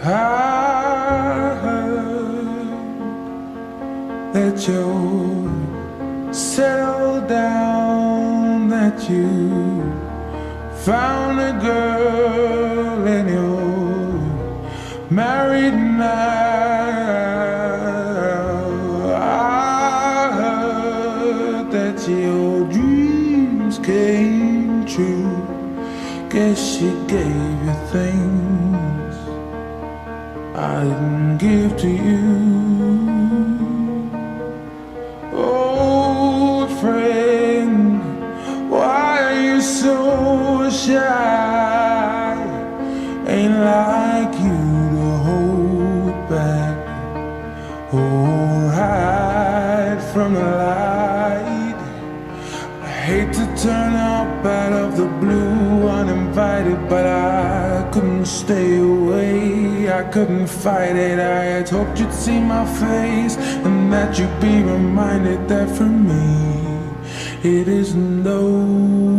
I heard that you settled down, that you found a girl and you're married now. I heard that your dreams came true. Guess she gave you things I didn't give to you. Old friend, why are you so shy? Ain't like you to hold back or hide from the light. I hate to turn up out of the blue uninvited, but I couldn't stay away, I couldn't fight it. I had hoped you'd see my face and that you'd be reminded that for me it isn't over.